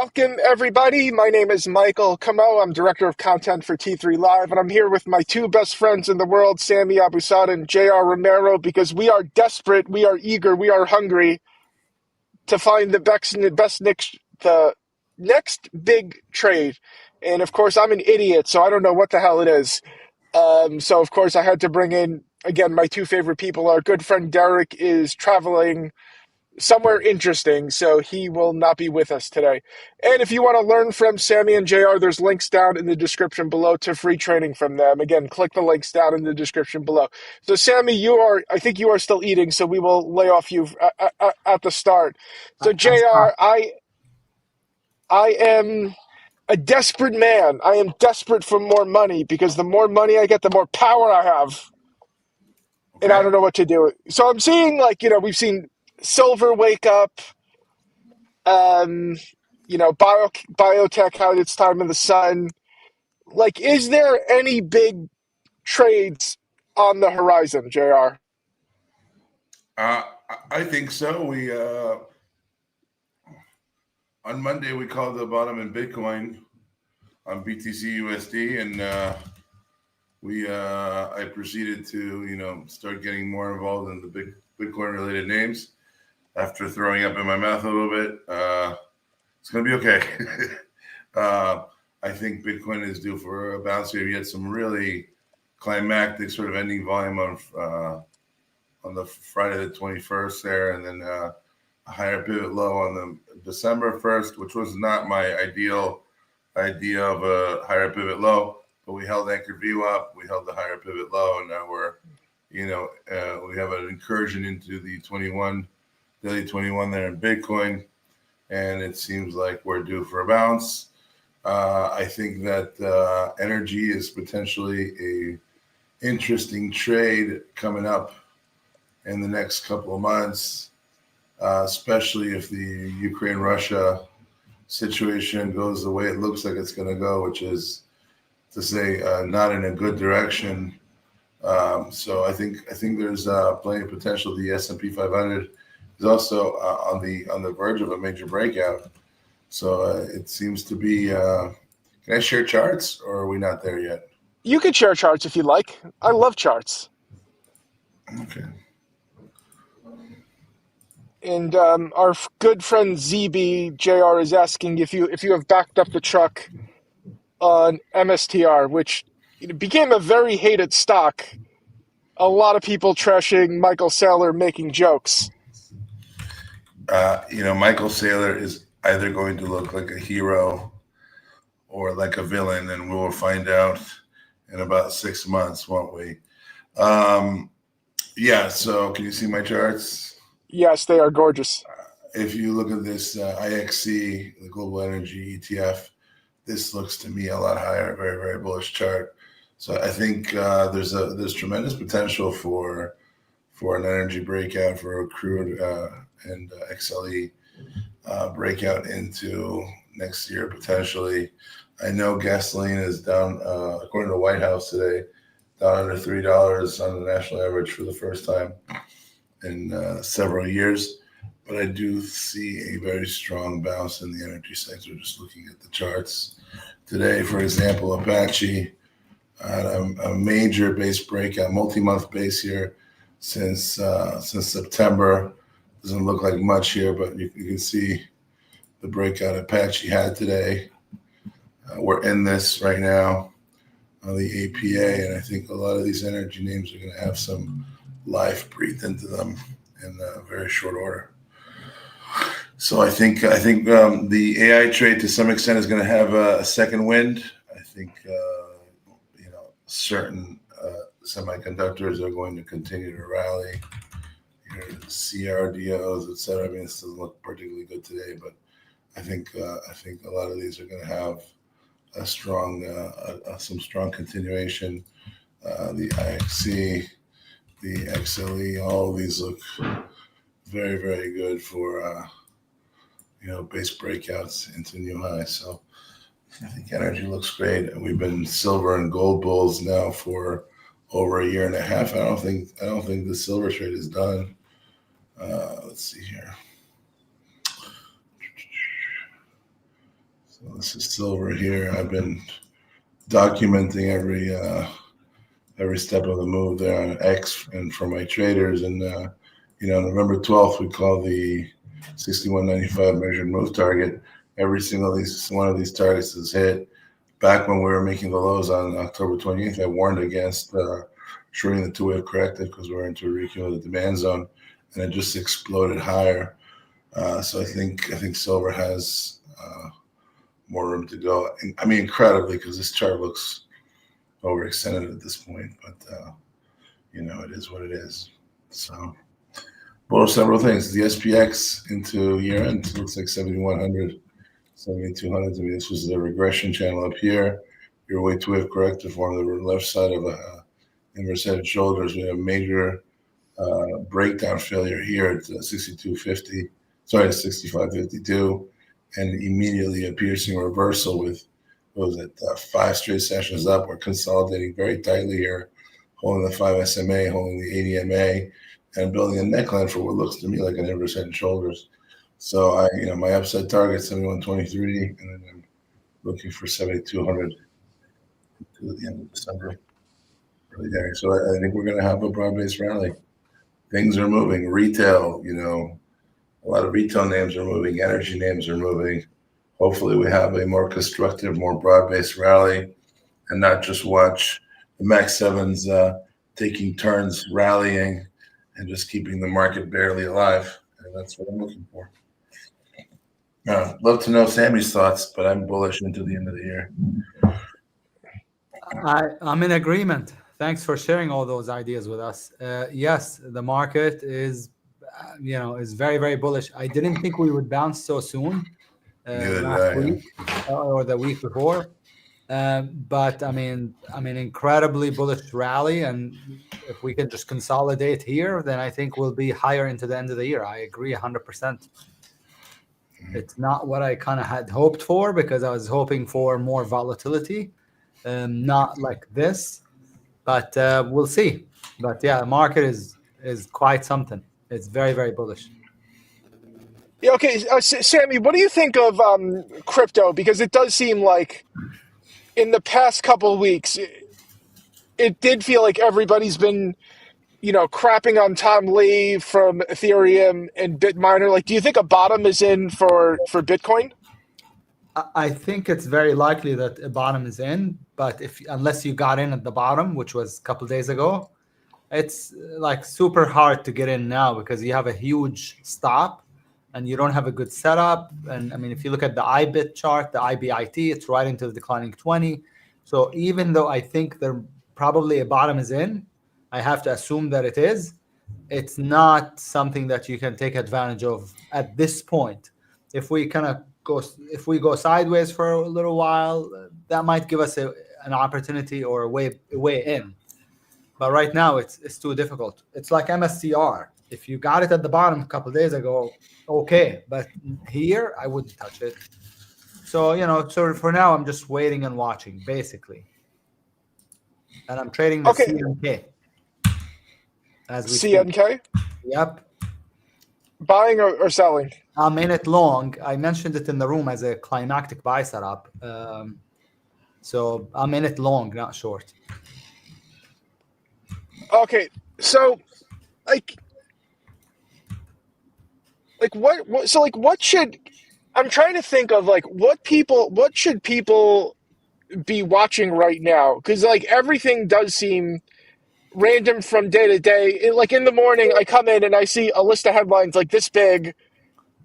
Welcome, everybody. My name is Michael Camo. I'm Director of Content for T3 Live, and I'm here with my two best friends in the world, Sami Abusaad and JR Romero, because we are desperate, we are eager, we are hungry to find the next big trade. And of course, I'm an idiot, so I don't know what the hell it is. So of course, I had to bring in again my two favorite people. Our good friend Derek is traveling somewhere interesting, so he will not be with us today. And if you want to learn from Sami and JR, there's links down in the description below to free training from them. Again, click the links down in the description below. So Sami, I think you are still eating, so we will lay off you at the start. So JR, I am a desperate man. I am desperate for more money because the more money I get, the more power I have. And I Okay. don't know what to do. So I'm seeing we've seen silver wake up. Um, biotech had its time in the sun. Like, is there any big trades on the horizon, JR? I think so. We on Monday we called the bottom in Bitcoin on BTC USD, and I proceeded to start getting more involved in the big Bitcoin related names after throwing up in my mouth a little bit. It's gonna be okay. I think Bitcoin is due for a bounce here. We had some really climactic sort of ending volume on the Friday the 21st there, and then a higher pivot low on the December 1st, which was not my ideal idea of a higher pivot low, but we held anchor view up, we held the higher pivot low, and now we have an incursion into the daily 21 there in Bitcoin, and it seems like we're due for a bounce. I think that energy is potentially a interesting trade coming up in the next couple of months, especially if the Ukraine-Russia situation goes the way it looks like it's going to go, which is to say not in a good direction. So I think there's plenty of potential. The S&P 500 is also on the verge of a major breakout. So it seems to be. Can I share charts, or are we not there yet? You could share charts if you like. I love charts. Okay. And our good friend ZB JR is asking if you have backed up the truck on MSTR, which became a very hated stock. A lot of people trashing Michael Saylor, making jokes. Michael Saylor is either going to look like a hero or like a villain, and we will find out in about 6 months, won't we? Yeah. So can you see my charts? Yes, they are gorgeous. If you look at this IXC, the Global Energy ETF, this looks to me a lot higher. Very, very bullish chart. So I think there's tremendous potential for an energy breakout, for a crude and XLE breakout into next year potentially. I know gasoline is down, according to the White House today, down under $3 on the national average for the first time in several years. But I do see a very strong bounce in the energy sector. Just looking at the charts today, for example, Apache had a major base breakout, multi-month base here since September. Doesn't look like much here, but you can see the breakout Apache had today. We're in this right now on the APA, and I think a lot of these energy names are going to have some life breathed into them in very short order. So I think the AI trade to some extent is going to have a second wind. I think certain semiconductors are going to continue to rally. CRDOs, etc. I mean, this doesn't look particularly good today, but I think a lot of these are going to have a strong, some strong continuation. The IXC, the XLE, all of these look very, very good for base breakouts into new highs. So I think energy looks great. We've been silver and gold bulls now for over a year and a half. I don't think the silver trade is done. Let's see here. So this is silver here. I've been documenting every step of the move there on X and for my traders. And November 12th we call the 61.95 measured move target. Every single one of these targets is hit. Back when we were making the lows on October 28th, I warned against shorting the two-wave corrective because we're into a recumulative demand zone, and it just exploded higher. So I think silver has more room to go. I mean, incredibly, because this chart looks overextended at this point, but it is what it is. So, well, several things. The SPX into year end looks like 7,100, 7,200. To me, this was the regression channel up here. Your way to wave corrective form, the left side of a inverse head and shoulders. We have a major breakdown failure here at 62.50. Sorry, 65.52, and immediately a piercing reversal with what was it, 5 straight sessions up. We're consolidating very tightly here, holding the 5 SMA, holding the 80 MA, and building a neckline for what looks to me like an inverse head and shoulders. So my upside target 71.23, and then I'm looking for 7,200 to the end of December. Really there. So I think we're going to have a broad-based rally. Things are moving. Retail, a lot of retail names are moving. Energy names are moving. Hopefully we have a more constructive, more broad-based rally and not just watch the Max 7s taking turns rallying and just keeping the market barely alive. And that's what I'm looking for. Love to know Sammy's thoughts, but I'm bullish into the end of the year. I'm in agreement. Thanks for sharing all those ideas with us. Yes, the market is very, very bullish. I didn't think we would bounce so soon last week or the week before. But I mean, incredibly bullish rally, and if we can just consolidate here, then I think we'll be higher into the end of the year. I agree 100%. It's not what I kind of had hoped for, because I was hoping for more volatility, not like this. But we'll see. But yeah, the market is quite something. It's very, very bullish. Yeah, okay, Sammy, what do you think of crypto? Because it does seem like in the past couple of weeks, it did feel like everybody's been, crapping on Tom Lee from Ethereum and Bitminer. Like, do you think a bottom is in for Bitcoin? I think it's very likely that a bottom is in, but unless you got in at the bottom, which was a couple of days ago, it's like super hard to get in now because you have a huge stop and you don't have a good setup. And I mean, if you look at the IBIT chart, the IBIT, it's right into the declining 20. So even though I think there probably a bottom is in, I have to assume that it is. It's not something that you can take advantage of at this point. If we go sideways for a little while, that might give us an opportunity or a way in. But right now, it's too difficult. It's like MSCR. If you got it at the bottom a couple of days ago, okay. But here, I wouldn't touch it. So, so for now, I'm just waiting and watching, basically. And I'm trading the CNK. As we CNK? Speak. Yep. Buying or selling? I'm in it long. I mentioned it in the room as a climactic buy setup. So I'm in it long, not short. Okay, so what should, I'm trying to think of what should people be watching right now? Because everything does seem random from day to day. In the morning, I come in and I see a list of headlines like this big,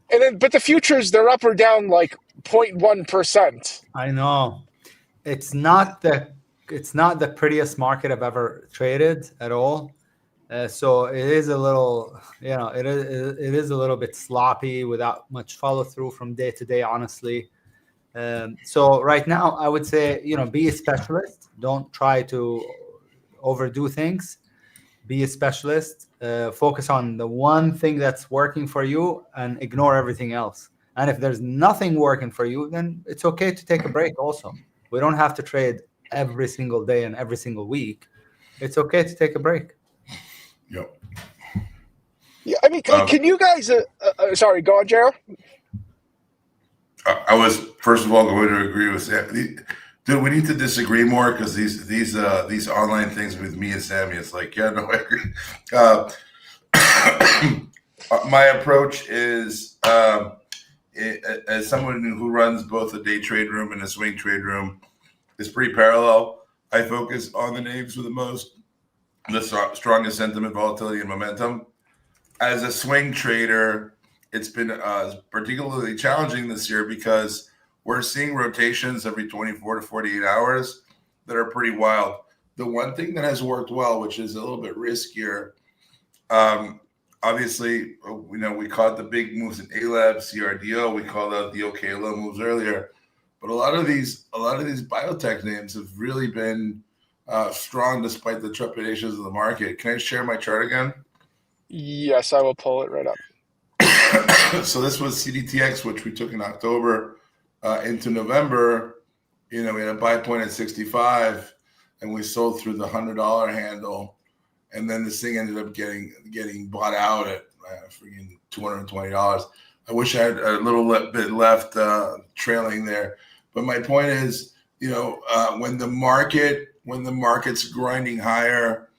but the futures, they're up or down 0.1%. I know. It's not the prettiest market I've ever traded at all. So it is a little, it is a little bit sloppy without much follow through from day to day, honestly. So right now, I would say, be a specialist. Don't try to overdo things. Be a specialist. Focus on the one thing that's working for you and ignore everything else. And if there's nothing working for you, then it's okay to take a break also. We don't have to trade every single day and every single week. It's okay to take a break. Yep. Yeah, I mean, can you guys? Sorry, go on, JR. I was first of all going to agree with Sam. Dude, we need to disagree more because these online things with me and Sammy, it's like, yeah, no, I agree. Uh, my approach is as someone who runs both a day trade room and a swing trade room, is pretty parallel. I focus on the names with the strongest sentiment, volatility, and momentum. As a swing trader, it's been particularly challenging this year because we're seeing rotations every 24 to 48 hours that are pretty wild. The one thing that has worked well, which is a little bit riskier, obviously, we caught the big moves in ALAB, CRDO. We called out the OKLO moves earlier, but a lot of these biotech names have really been strong despite the trepidations of the market. Can I share my chart again? Yes, I will pull it right up. So this was CDTX, which we took in October into November. We had a buy point at 65, and we sold through the $100 handle, and then this thing ended up getting bought out at freaking $220. I wish I had a little bit left trailing there, but my point is, when the market's grinding higher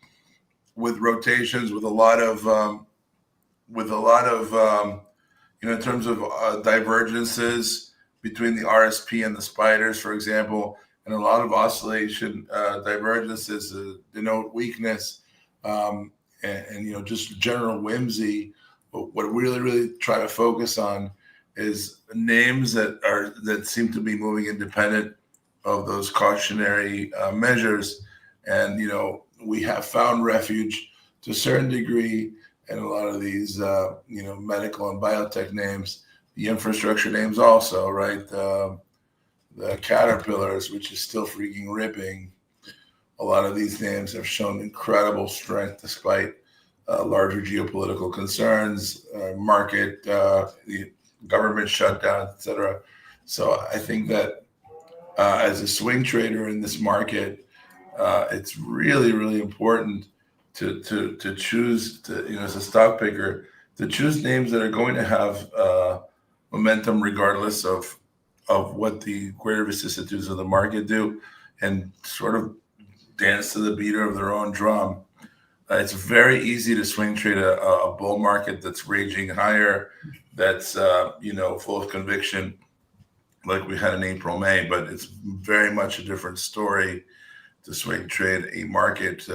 with rotations, with a lot of in terms of divergences between the RSP and the spiders, for example, and a lot of oscillation divergences denote weakness and just general whimsy. But what we really try to focus on is names that seem to be moving independent of those cautionary measures, and we have found refuge to a certain degree in a lot of these medical and biotech names, the infrastructure names also, right? The Caterpillars, which is still freaking ripping. A lot of these names have shown incredible strength despite larger geopolitical concerns, the government shutdown, etc. So I think that as a swing trader in this market, it's really, really important to choose, as a stock picker, to choose names that are going to have momentum regardless of what the greater vicissitudes of the market do, and sort of dance to the beater of their own drum. It's very easy to swing trade a bull market that's raging higher, that's full of conviction, like we had in April, May. But it's very much a different story to swing trade a market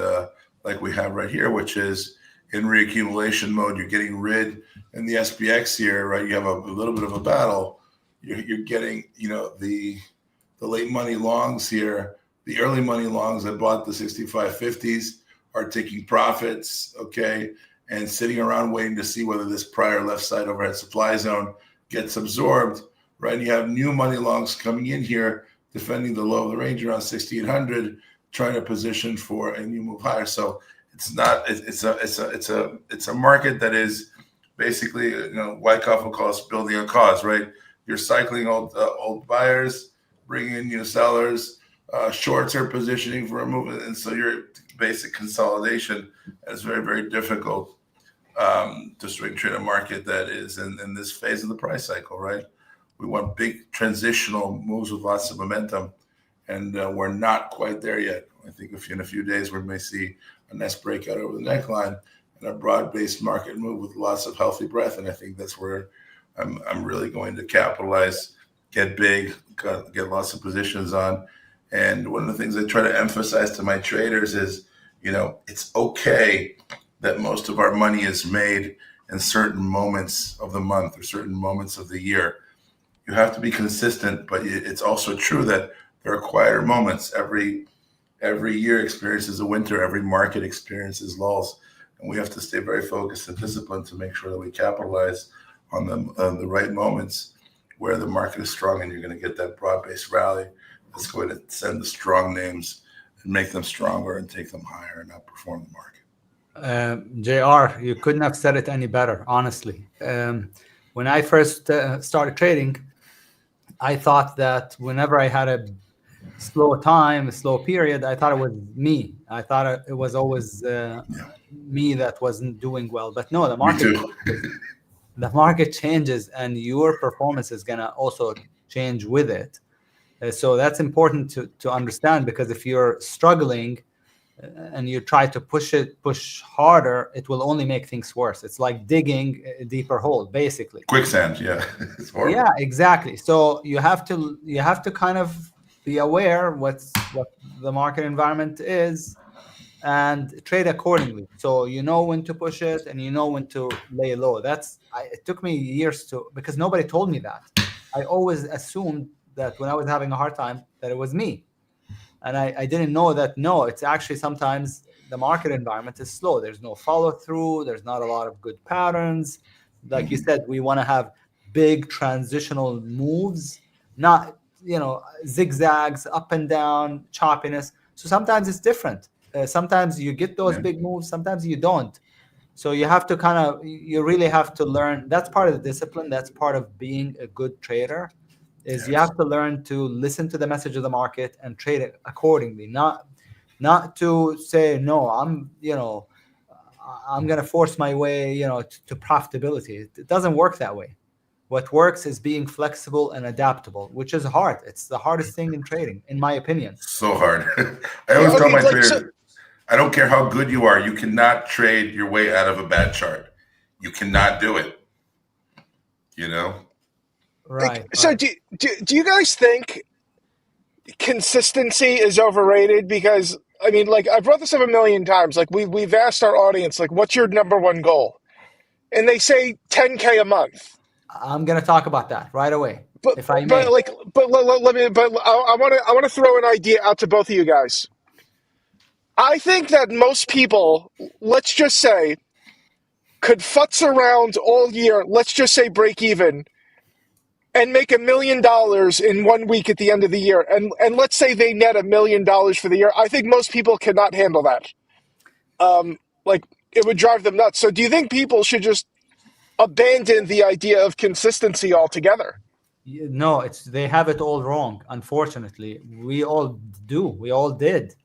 like we have right here, which is in reaccumulation mode. You're getting rid in the SPX here, right? You have a little bit of a battle. You're getting, the late money longs here. The early money longs that bought the 6550s are taking profits, okay, and sitting around waiting to see whether this prior left side overhead supply zone gets absorbed, right? And you have new money longs coming in here, defending the low of the range around 6,800, trying to position for a new move higher. So it's a market that is basically, Wyckoff will call us building a cause, right? You're cycling old buyers, bringing in new sellers. Shorts are positioning for a move, and so your basic consolidation is very, very difficult to swing trade a market that is in this phase of the price cycle, right? We want big transitional moves with lots of momentum, and we're not quite there yet. I think in a few days we may see a nice breakout over the neckline and a broad-based market move with lots of healthy breath, and I think that's where I'm really going to capitalize, get big, get lots of positions on. And one of the things I try to emphasize to my traders is, it's okay that most of our money is made in certain moments of the month or certain moments of the year. You have to be consistent, but it's also true that there are quieter moments. Every year experiences a winter. Every market experiences lulls, and we have to stay very focused and disciplined to make sure that we capitalize on the right moments where the market is strong, and you're going to get that broad-based rally that's going to send the strong names and make them stronger and take them higher and outperform the market. JR, you couldn't have said it any better, honestly. When I first started trading, I thought that whenever I had a slow period, I thought it was me. I thought it was always me that wasn't doing well. But no, the market changes, and your performance is gonna also change with it. So that's important to understand, because if you're struggling and you try to push harder, it will only make things worse. It's like digging a deeper hole, basically. Quicksand, yeah. It's horrible. Yeah, exactly. So you have to kind of be aware what the market environment is and trade accordingly. So you know when to push it and you know when to lay low. It took me years because nobody told me that. I always assumed that when I was having a hard time that it was me. And I didn't know that, no, it's actually sometimes the market environment is slow. There's no follow through. There's not a lot of good patterns. Like you said, we want to have big transitional moves, not, zigzags, up and down, choppiness. So sometimes it's different. Sometimes you get those Yeah. big moves, sometimes you don't. So you have to you really have to learn. That's part of the discipline. That's part of being a good trader, is you Yes. have to learn to listen to the message of the market and trade it accordingly. Not to say, no, I'm going to force my way, to profitability. It doesn't work that way. What works is being flexible and adaptable, which is hard. It's the hardest thing in trading, in my opinion. So hard. I Yeah, always tell okay, my like, traders, I don't care how good you are, you cannot trade your way out of a bad chart. You cannot do it. Right. so do you guys think consistency is overrated? Because I mean, like, I've brought this up a million times. Like, we've asked our audience, like, what's your number one goal? And they say 10K a month. I'm going to talk about that right away, But if I but may. like but let me but I want to throw an idea out to both of you guys. I think that most people, let's just say, could futz around all year, let's just say break even, and make $1 million in 1 week at the end of the year. And let's say they net $1 million for the year. I think most people cannot handle that. Like, it would drive them nuts. So do you think people should just abandon the idea of consistency altogether? No, they have it all wrong. Unfortunately, we all do. We all did,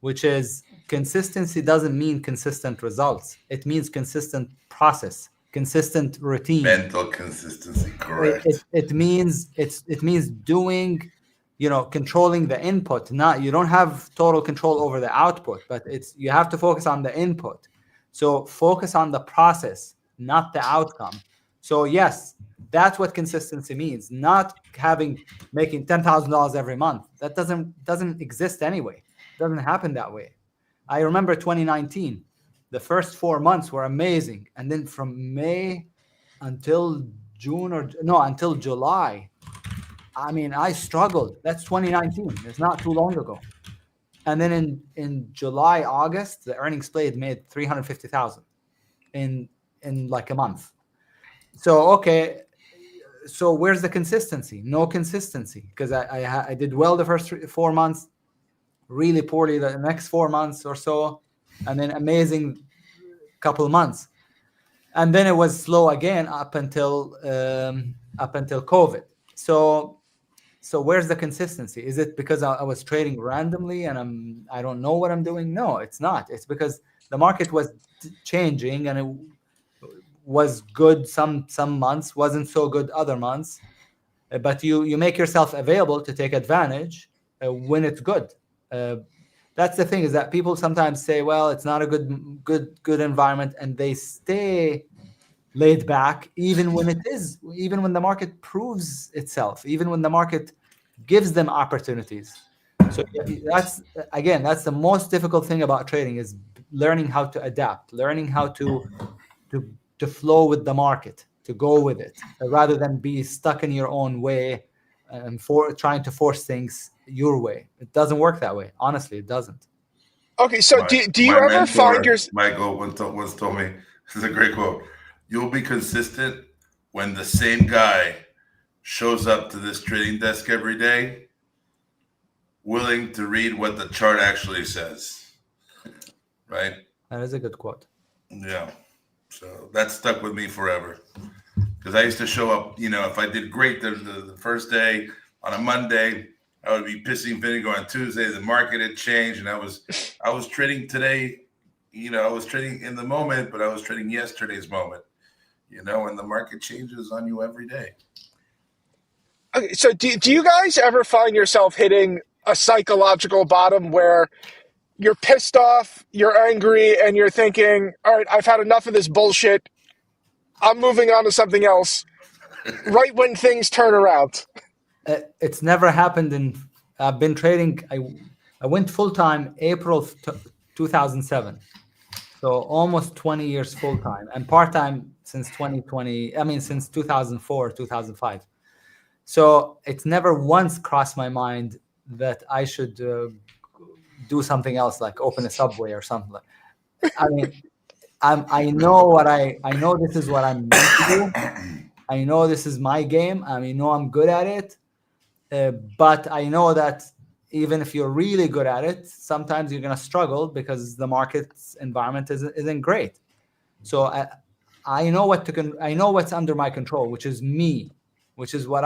which is consistency doesn't mean consistent results. It means consistent process, consistent routine. Mental consistency, It, it, correct. it means it means doing, controlling the input. Not, you don't have total control over the output, but you have to focus on the input. So focus on the process, not the outcome. So yes, that's what consistency means. Not making $10,000 every month. That doesn't exist anyway. It doesn't happen that way. I remember 2019. The first 4 months were amazing, and then from May until June, or no, until July, I mean, I struggled. That's 2019. It's not too long ago. And then in July, August, the earnings played made 350,000 in like a month. So okay, so where's the consistency? No consistency, because I did well the first 4 months, really poorly the next 4 months or so, and then amazing couple months, and then it was slow again up until COVID. So where's the consistency? Is it because I was trading randomly and I don't know what I'm doing? No, it's not. It's because the market was changing, and it was good some months, wasn't so good other months. But you make yourself available to take advantage when it's good. That's the thing, is that people sometimes say, well, it's not a good environment, and they stay laid back even when the market proves itself, even when the market gives them opportunities. So that's the most difficult thing about trading, is learning how to adapt, learning how to flow with the market, to go with it, rather than be stuck in your own way and for trying to force things your way. It doesn't work that way. Honestly, it doesn't. Okay, so My do you my ever find mentor your Michael once told me, this is a great quote. You'll be consistent when the same guy shows up to this trading desk every day, willing to read what the chart actually says. Right? That is a good quote. Yeah. So that stuck with me forever. Because I used to show up, if I did great the first day on a Monday, I would be pissing vinegar on Tuesday. The market had changed, and I was trading today. I was trading in the moment, but I was trading yesterday's moment. And the market changes on you every day. Okay, so do you guys ever find yourself hitting a psychological bottom where you're pissed off, you're angry, and you're thinking, all right, I've had enough of this bullshit. I'm moving on to something else right when things turn around? It's never happened in. I've been trading. I went full time April of 2007. So almost 20 years full time, and part time since 2020. I mean, since 2004, 2005. So it's never once crossed my mind that I should do something else, like open a Subway or something. I mean, I know what I know. This is what I'm meant to do. I know this is my game. I mean, know I'm good at it. But I know that even if you're really good at it, sometimes you're going to struggle because the market's environment isn't great. So I know I know what's under my control, which is me, which is what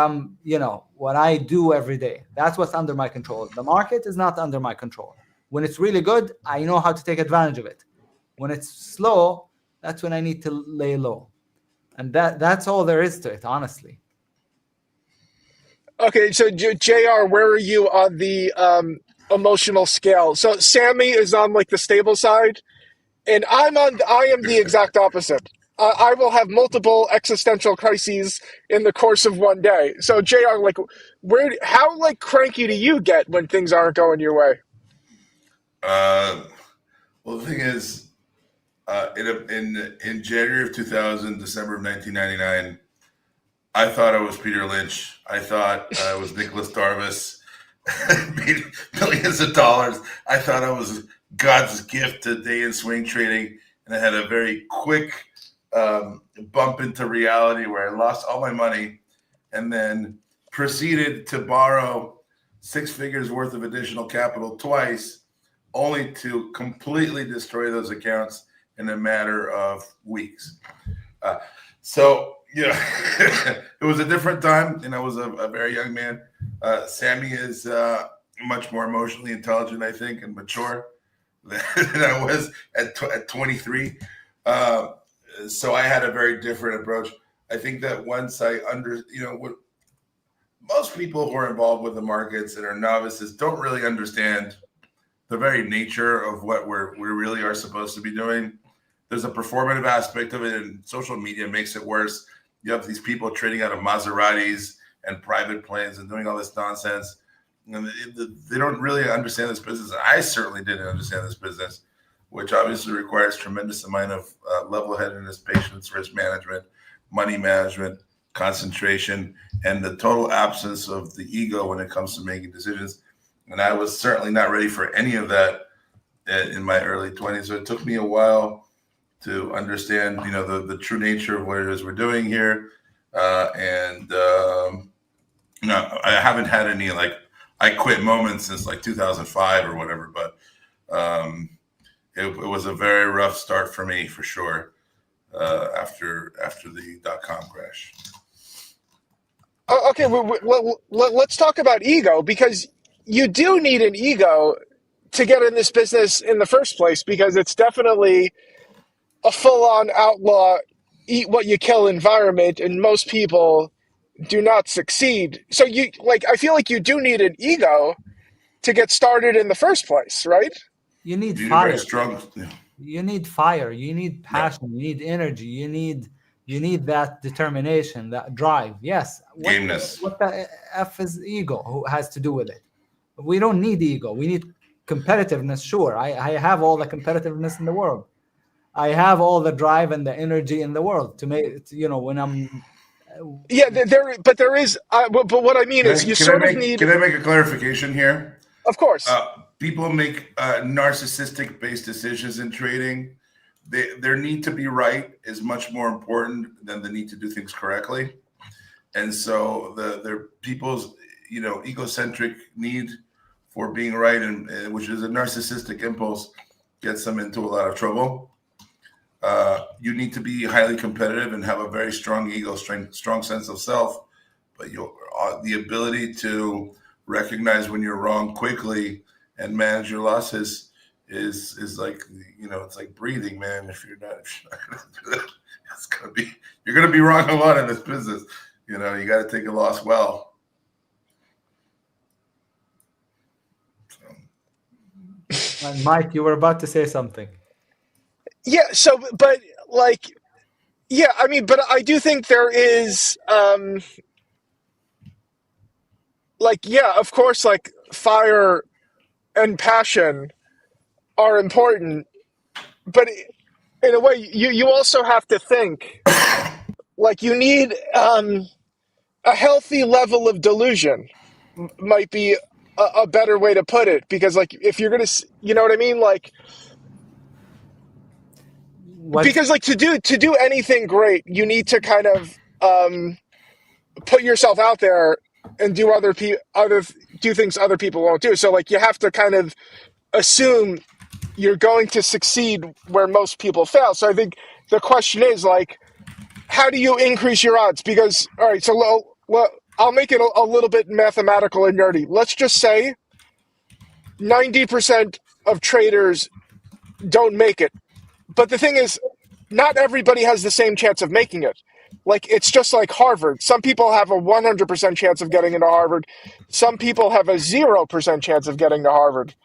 what I do every day. That's what's under my control. The market is not under my control. When it's really good, I know how to take advantage of it. When it's slow, that's when I need to lay low. And that's all there is to it, honestly. Okay, so JR, where are you on the emotional scale? So Sammy is on like the stable side, and I am the exact opposite. I will have multiple existential crises in the course of one day. So JR, like, how like cranky do you get when things aren't going your way? Well, the thing is, in January of 2000, December of 1999, I thought I was Peter Lynch. I thought I was Nicholas Darvis, made millions of dollars. I thought I was God's gift to day and swing trading, and I had a very quick bump into reality where I lost all my money, and then proceeded to borrow 6 figures worth of additional capital twice, only to completely destroy those accounts in a matter of weeks. So yeah, it was a different time, and I was a very young man. Sammy is much more emotionally intelligent, I think, and mature than I was at 23. So I had a very different approach. I think that once what most people who are involved with the markets and are novices don't really understand the very nature of what we really are supposed to be doing. There's a performative aspect of it, and social media makes it worse. You have these people trading out of Maseratis and private planes and doing all this nonsense. And they don't really understand this business. I certainly didn't understand this business, which obviously requires tremendous amount of level-headedness, patience, risk management, money management, concentration, and the total absence of the ego when it comes to making decisions. And I was certainly not ready for any of that in my early 20s. So it took me a while to understand, the true nature of what it is we're doing here. I haven't had any I quit moments since 2005 or whatever, but it was a very rough start for me for sure after the .com crash. Okay, let's talk about ego, because you do need an ego to get in this business in the first place, because it's definitely a full-on outlaw, eat what you kill environment, and most people do not succeed. So I feel like you do need an ego to get started in the first place, right? You need You need fire. very strong. You need fire. You need Yeah. passion. You need energy. You need that determination, that drive. Yes. Gameness. What the F is ego? Who has to do with it? We don't need ego. We need competitiveness. Sure, I have all the competitiveness in the world. I have all the drive and the energy in the world to make when I'm. Yeah, but there is. But what I mean is, you Can I sort of make need, can I make a clarification here? of course. People make narcissistic based decisions in trading. Their need to be right is much more important than the need to do things correctly. And so their people's egocentric need for being right, and which is a narcissistic impulse, gets them into a lot of trouble. You need to be highly competitive and have a very strong ego, strong sense of self, but the ability to recognize when you're wrong quickly and manage your losses is like it's like breathing, man. If you're not gonna do that, you're gonna be wrong a lot in this business. You got to take a loss well. And Mike, you were about to say something. Yeah. So, but like, yeah, I mean, but I do think there is, like, yeah, of course, like fire and passion are important, but in a way, you also have to think like you need a healthy level of delusion might be a better way to put it, because like if you're gonna, you know what I mean, like What because like to do anything great, you need to kind of put yourself out there and do do things other people won't do. So like you have to kind of assume you're going to succeed where most people fail. So I think the question is like, how do you increase your odds? Because all right, so I'll make it a little bit mathematical and nerdy. Let's just say 90% of traders don't make it. But the thing is, not everybody has the same chance of making it. Like, it's just like Harvard. Some people have a 100% chance of getting into Harvard. Some people have a 0% chance of getting to Harvard.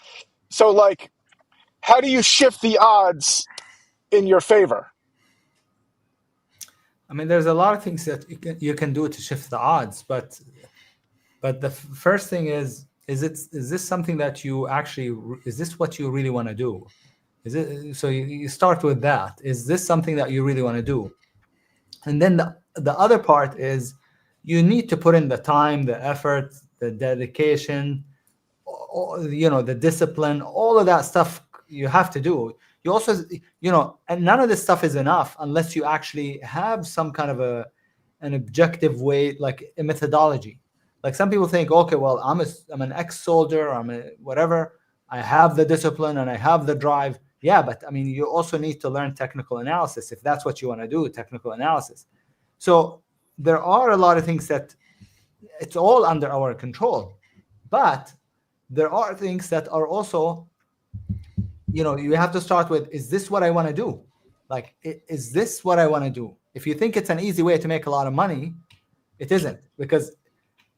So, like, how do you shift the odds in your favor? I mean, there's a lot of things that you can do to shift the odds, but the first thing is this something that you actually, is this what you really want to do? Is it, so you start with that. Is this something that you really want to do? And then the other part is you need to put in the time, the effort, the dedication, the discipline, all of that stuff you have to do. You also, and none of this stuff is enough unless you actually have some kind of an objective way, like a methodology. Like some people think, okay, well, I'm an ex-soldier, I'm a whatever. I have the discipline and I have the drive. Yeah, but I mean, you also need to learn technical analysis if that's what you want to do, technical analysis. So there are a lot of things that it's all under our control, but there are things that are also, you have to start with, is this what I want to do? Like, is this what I want to do? If you think it's an easy way to make a lot of money, it isn't, because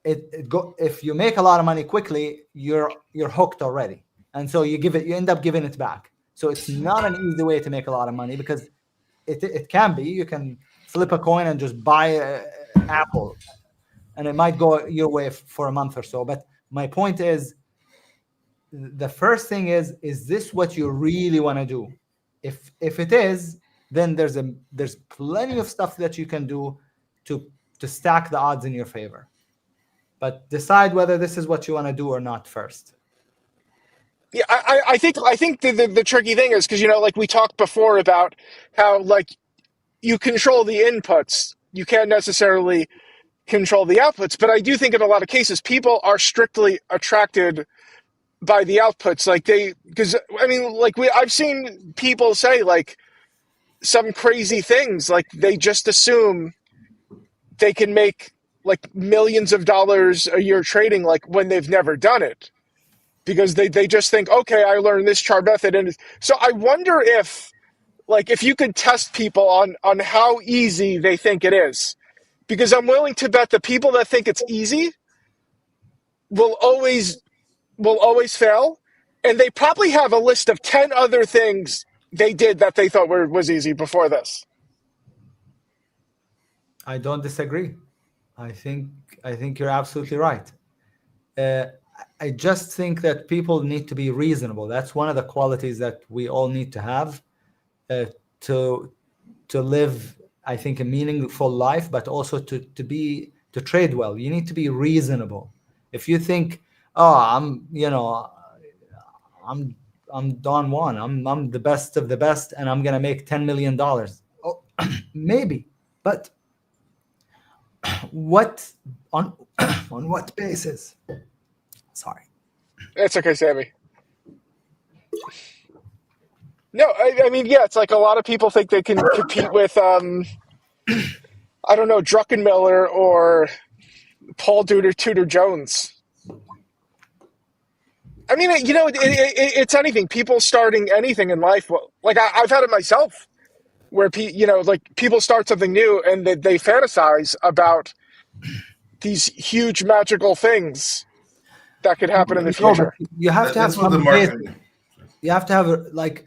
if you make a lot of money quickly, you're hooked already. And so you end up giving it back. So it's not an easy way to make a lot of money, because it can be. You can flip a coin and just buy an Apple, and it might go your way for a month or so. But my point is, the first thing is this what you really want to do? If it is, then there's plenty of stuff that you can do to stack the odds in your favor. But decide whether this is what you want to do or not first. Yeah, I think the tricky thing is because like we talked before about how like you control the inputs, you can't necessarily control the outputs. But I do think in a lot of cases people are strictly attracted by the outputs. Like because I mean, like I've seen people say like some crazy things, like they just assume they can make like millions of dollars a year trading, like when they've never done it, because they just think, okay, I learned this chart method. And so I wonder if you could test people on how easy they think it is, because I'm willing to bet the people that think it's easy will always fail, and they probably have a list of 10 other things they did that they thought was easy before this. I don't disagree. I think you're absolutely right. I just think that people need to be reasonable. That's one of the qualities that we all need to have to live, I think, a meaningful life, but also to trade well. You need to be reasonable. If you think, oh, I'm Don Juan, I'm the best of the best, and I'm gonna make $10 million. Oh, maybe, but what on on what basis? Sorry. It's okay, Sammy. No, I mean, yeah, it's like a lot of people think they can compete with, I don't know, Druckenmiller or Paul Tudor Jones. I mean, it's anything. People starting anything in life. Like I've had it myself, where like people start something new and they fantasize about these huge magical things that could happen in the No, but future. you have to have That's what the some base. marketing. You have to have like,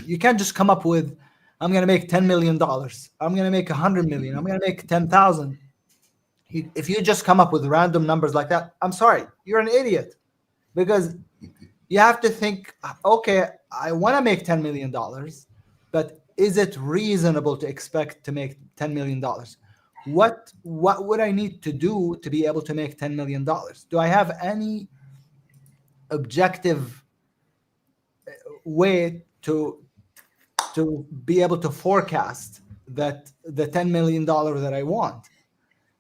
you can't just come up with, I'm going to make $10 million. I'm going to make 100 million. I'm going to make 10,000. If you just come up with random numbers like that, I'm sorry, you're an idiot, because you have to think, okay, I want to make $10 million, but is it reasonable to expect to make $10 million? What would I need to do to be able to make $10 million? Do I have any objective way to be able to forecast that the $10 million that I want?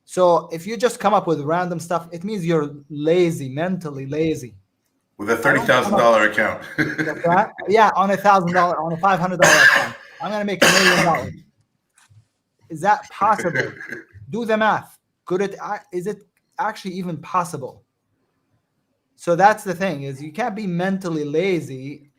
So if you just come up with random stuff, it means you're lazy, mentally lazy. With a $30,000 account. Yeah, on $1,000, on a $500 account, I'm going to make $1 million. Is that possible? Do the math. Is it actually even possible? So that's the thing, is you can't be mentally lazy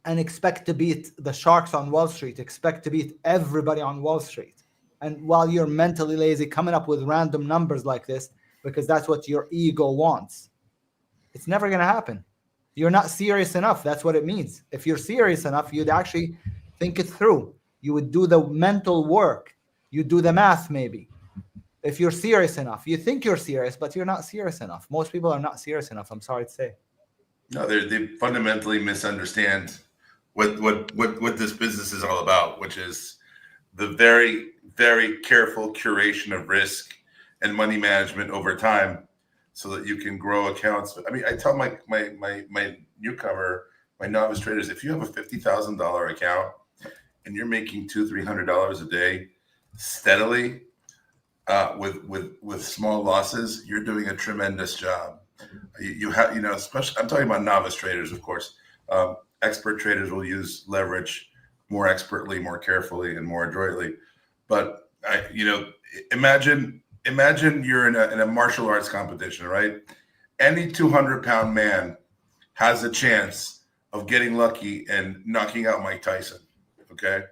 and expect to beat the sharks on Wall Street, expect to beat everybody on Wall Street. And while you're mentally lazy, coming up with random numbers like this, because that's what your ego wants, it's never going to happen. You're not serious enough. That's what it means. If you're serious enough, you'd actually think it through. You would do the mental work. You do the math, maybe. If you're serious enough, you think you're serious, but you're not serious enough. Most people are not serious enough. I'm sorry to say. No, they fundamentally misunderstand what this business is all about, which is the very, very careful curation of risk and money management over time, so that you can grow accounts. I mean, I tell my newcomer, my novice traders, if you have a $50,000 account and you're making $200-300 a day steadily, with small losses, you're doing a tremendous job. You have, especially, I'm talking about novice traders, of course. Expert traders will use leverage more expertly, more carefully, and more adroitly. But imagine you're in a martial arts competition, right? Any 200-pound man has a chance of getting lucky and knocking out Mike Tyson. Okay,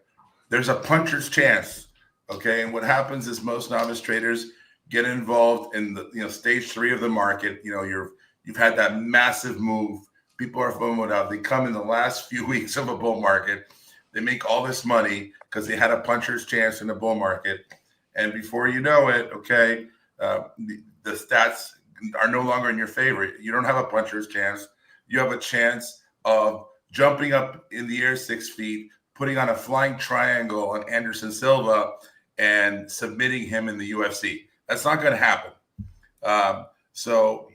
there's a puncher's chance. Okay, and what happens is most novice traders get involved in the stage 3 of the market. You've had that massive move. People are FOMO'd out. They come in the last few weeks of a bull market. They make all this money because they had a puncher's chance in the bull market. And before you know it, okay, the stats are no longer in your favor. You don't have a puncher's chance. You have a chance of jumping up in the air 6 feet, putting on a flying triangle on Anderson Silva, and submitting him in the UFC. That's not going to happen. So,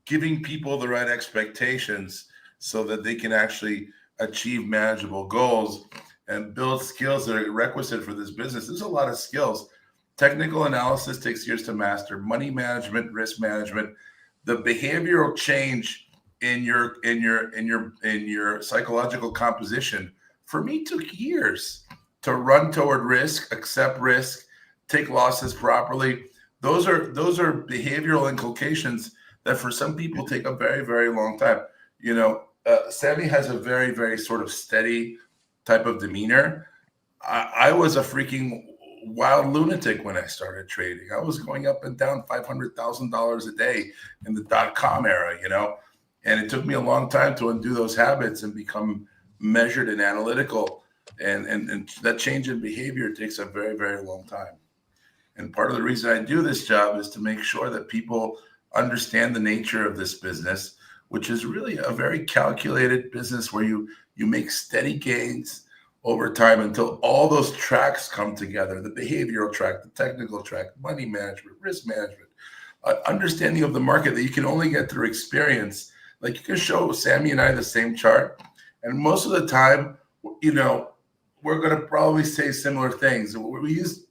giving people the right expectations so that they can actually achieve manageable goals and build skills that are requisite for this business. There's a lot of skills. Technical analysis takes years to master. Money management, risk management, the behavioral change in your psychological composition, for me, took years to run toward risk, accept risk, take losses properly. Those are behavioral inculcations that for some people take a very, very long time. Sami has a very, very sort of steady type of demeanor. I was a freaking wild lunatic when I started trading. I was going up and down $500,000 a day in the .com era, and it took me a long time to undo those habits and become measured and analytical. And that change in behavior takes a very, very long time. And part of the reason I do this job is to make sure that people understand the nature of this business, which is really a very calculated business where you make steady gains over time until all those tracks come together: the behavioral track, the technical track, money management, risk management, understanding of the market that you can only get through experience. Like, you can show Sami and I the same chart, and most of the time, we're going to probably say similar things. We use,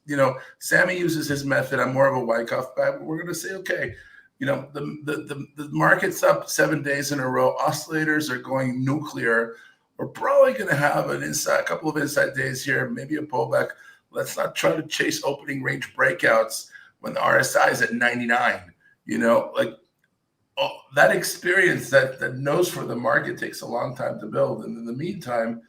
Sami uses his method. I'm more of a Wyckoff guy, but we're going to say, okay, the market's up 7 days in a row. Oscillators are going nuclear. We're probably going to have a couple of inside days here, maybe a pullback. Let's not try to chase opening range breakouts when the RSI is at 99. That experience, that nose for the market, takes a long time to build. And in the meantime,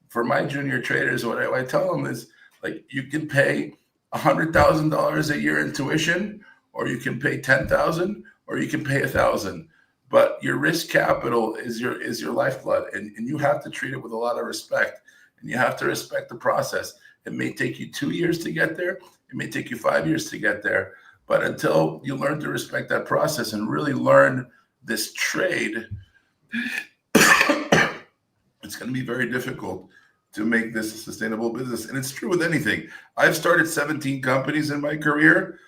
for my junior traders, what I tell them is, like, you can pay $100,000 a year in tuition, or you can pay $10,000, or you can pay $1,000. but your risk capital is your lifeblood, and you have to treat it with a lot of respect, and you have to respect the process. It may take you 2 years to get there. It may take you 5 years to get there. But until you learn to respect that process and really learn this trade, it's going to be very difficult to make this a sustainable business. And it's true with anything. I've started 17 companies in my career.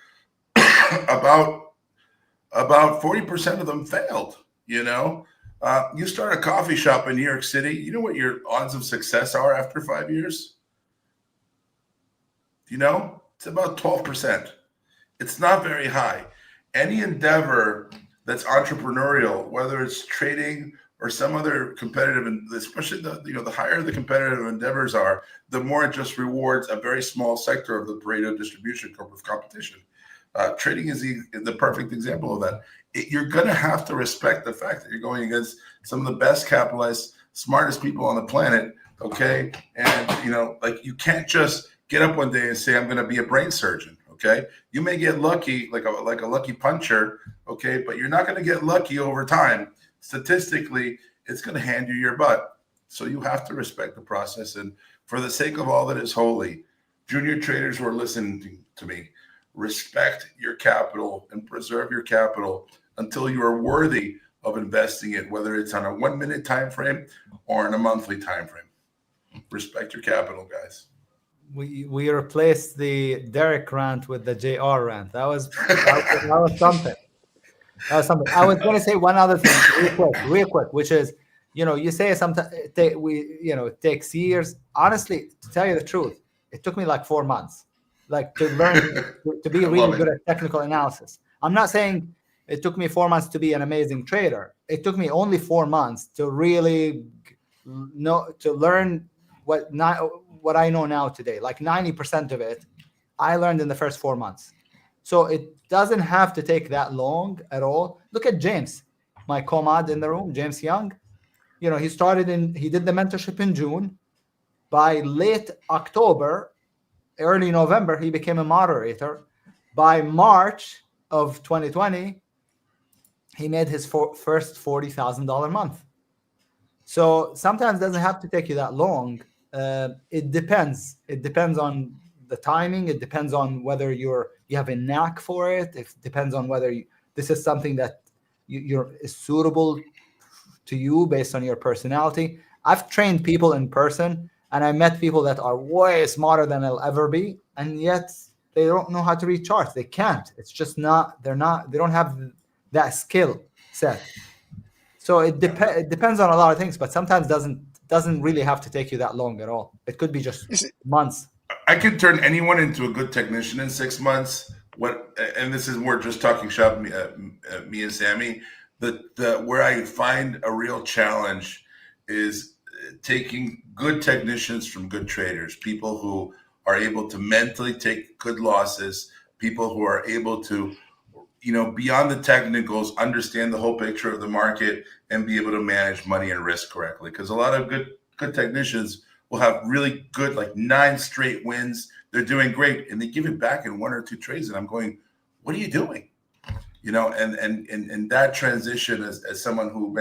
about 40% of them failed. You start a coffee shop in New York City, you know what your odds of success are after 5 years? It's about 12%. It's not very high. Any endeavor that's entrepreneurial, whether it's trading or some other competitive, and especially the higher the competitive endeavors are, the more it just rewards a very small sector of the Pareto distribution of competition. Trading is the perfect example of that. You're going to have to respect the fact that you're going against some of the best capitalized, smartest people on the planet. Okay. And, you can't just get up one day and say, I'm going to be a brain surgeon. Okay. You may get lucky, like a lucky puncher. Okay. But you're not going to get lucky over time. Statistically, it's going to hand you your butt. So you have to respect the process. And for the sake of all that is holy, junior traders who are listening to me, respect your capital and preserve your capital until you are worthy of investing it, whether it's on a 1 minute time frame or in a monthly time frame. Respect your capital, guys. We replaced the Derek rant with the JR rant. That was something. That was something. I was going to say one other thing real quick, which is, you say sometimes it takes years. Honestly, to tell you the truth, it took me like 4 months, to learn to be really good at technical analysis. I'm not saying it took me 4 months to be an amazing trader. It took me only 4 months to really learn what I know now today. Like 90% of it, I learned in the first 4 months. So it doesn't have to take that long at all. Look at James, my comrade in the room, James Young. He did the mentorship in June. By late October, early November, he became a moderator. By March of 2020, he made his first $40,000 month. So sometimes it doesn't have to take you that long. It depends. It depends on the timing. It depends on whether you have a knack for it. It depends on whether this is something that is suitable to you based on your personality. I've trained people in person, and I met people that are way smarter than I'll ever be, and yet they don't know how to read charts. They can't. It's just not. They don't have that skill set. So it depends on a lot of things, but sometimes doesn't really have to take you that long at all. It could be just months. I could turn anyone into a good technician in 6 months. And this is more just talking shop, me and Sammy. Where I find a real challenge is taking good technicians from good traders, people who are able to mentally take good losses, people who are able to, beyond the technicals, understand the whole picture of the market and be able to manage money and risk correctly. Because a lot of good technicians will have really good, like 9 straight wins. They're doing great, and they give it back in 1 or 2 trades. And I'm going, what are you doing? And that transition as someone who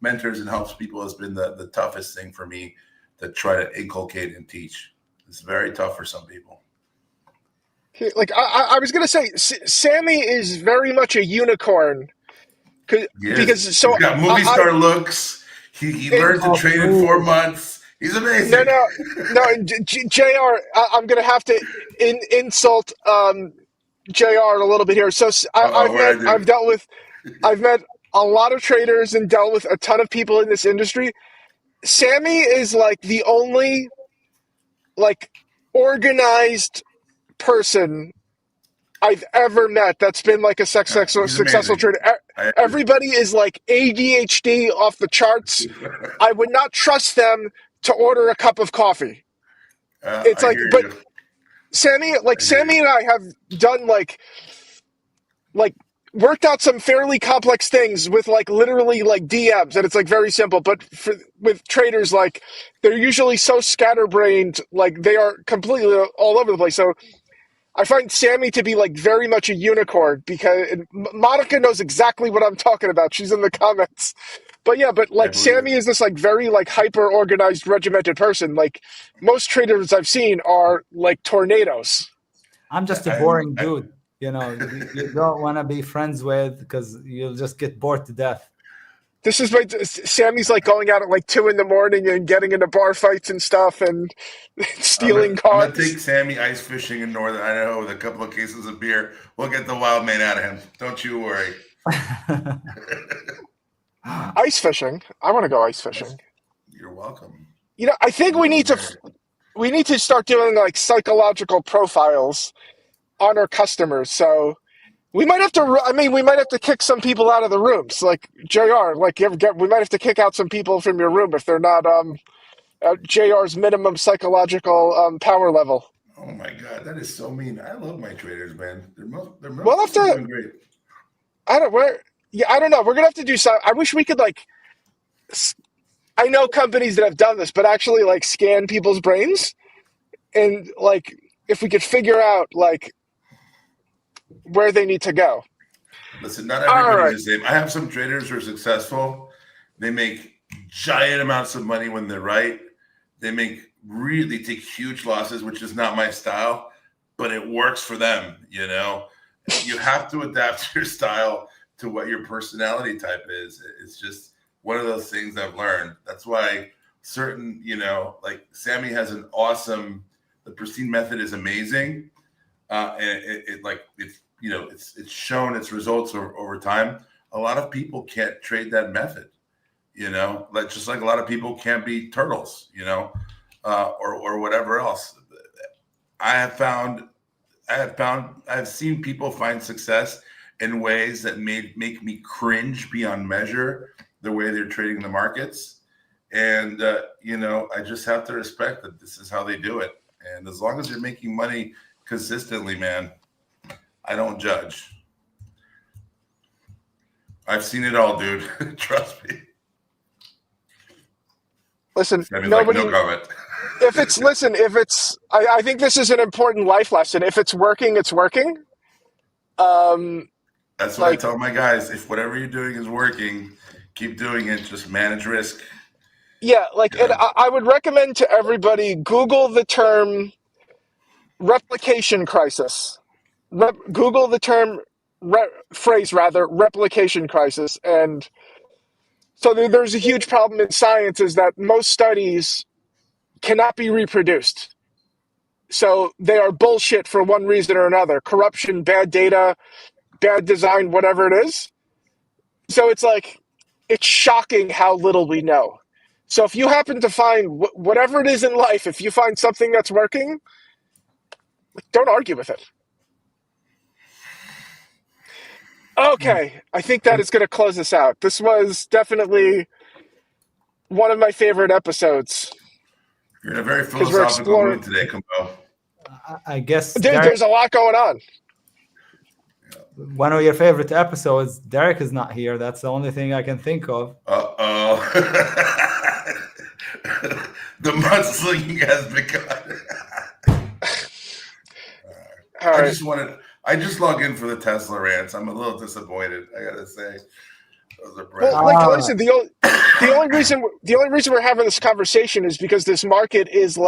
mentors and helps people has been the toughest thing for me to try to inculcate and teach. It's very tough for some people. Like I was gonna say, Sammy is very much a unicorn, because he's got movie star looks. He learned to trade in 4 months. He's amazing. No. JR, I'm gonna have to insult JR a little bit here. So I've met a lot of traders and dealt with a ton of people in this industry. Sammy is like the only organized person I've ever met that's been like a successful trader. Everybody is like ADHD off the charts. I would not trust them to order a cup of coffee. Sammy and I have done like worked out some fairly complex things with literally DMs, and it's very simple. But with traders, they're usually so scatterbrained, they are completely all over the place. So I find Sammy to be like very much a unicorn because Monica knows exactly what I'm talking about. She's in the comments. But yeah, but I like believe it. Sammy is this like very like hyper organized, regimented person. Like most traders I've seen are like tornadoes. I'm just a boring dude. You don't want to be friends with because you'll just get bored to death. This is my Sammy's like going out at like 2 in the morning and getting into bar fights and stuff and stealing I'm gonna cars. take Sammy ice fishing in northern Idaho with a couple of cases of beer. We'll get the wild man out of him. Don't you worry. Ice fishing. I want to go ice fishing. You're welcome. I think we need to start doing like psychological profiles on our customers. So we might have to. I mean, we might have to kick some people out of the rooms, like JR. Like we might have to kick out some people from your room if they're not at JR's minimum psychological power level. Oh my god, that is so mean. I love my traders, man. We'll have to. Doing great. I don't. I don't know. We're gonna have to do something. I wish we could like. I know companies that have done this, but actually like scan people's brains and like if we could figure out like where they need to go. Listen, not everybody's the same. I have some traders who are successful. They make giant amounts of money when they're right. They take huge losses, which is not my style, but it works for them. You have to adapt your style to what your personality type is. It's just one of those things I've learned. That's why certain, like Sammy has the pristine method is amazing. And it's shown its results over time. A lot of people can't trade that method, just like a lot of people can't be turtles, or whatever else. I've seen people find success in ways that make me cringe beyond measure the way they're trading the markets. And, I just have to respect that this is how they do it. And as long as you're making money consistently, man, I don't judge. I've seen it all, dude. Trust me. Listen, nobody. Like, no comment. I think this is an important life lesson. If it's working, it's working. That's what I tell my guys. If whatever you're doing is working, keep doing it. Just manage risk. Yeah, and I would recommend to everybody Google the term replication crisis. Google the term replication crisis, and so there's a huge problem in science is that most studies cannot be reproduced. So they are bullshit for one reason or another: corruption, bad data, bad design, whatever it is. So it's shocking how little we know. So if you happen to find whatever it is in life, if you find something that's working, don't argue with it. Okay, I think that is going to close us out. This was definitely one of my favorite episodes. You're in a very philosophical mood today, Kumbo. I guess, dude, there's a lot going on. One of your favorite episodes, Derek is not here. That's the only thing I can think of. Uh-oh. The mudslinging has begun. All right. I just logged in for the Tesla rants. I'm a little disappointed, I gotta say. Those are listen, the only reason we're having this conversation is because this market is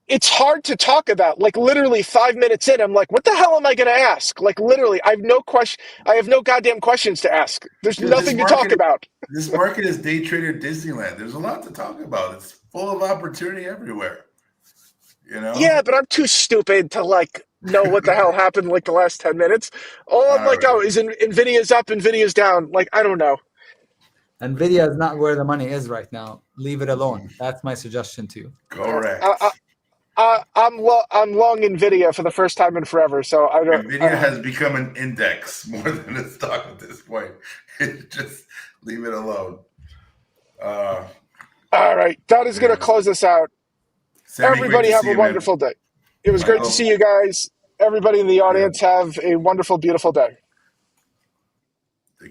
it's hard to talk about. Literally 5 minutes in, I'm like, what the hell am I going to ask? Literally, I have no question. I have no goddamn questions to ask. There's nothing to talk about. This market is day trader Disneyland. There's a lot to talk about. It's full of opportunity everywhere. Yeah, but I'm too stupid to know what the hell happened the last 10 minutes. All I'm is Nvidia's up, Nvidia's down. I don't know. Nvidia is not where the money is right now. Leave it alone. That's my suggestion to you. Correct. I'm long Nvidia for the first time in forever. So Nvidia has become an index more than a stock at this point. Just leave it alone. All right, that is going to close us out. Sammy, everybody have a wonderful day. It was great to see you guys. Everybody in the audience have a wonderful, beautiful day.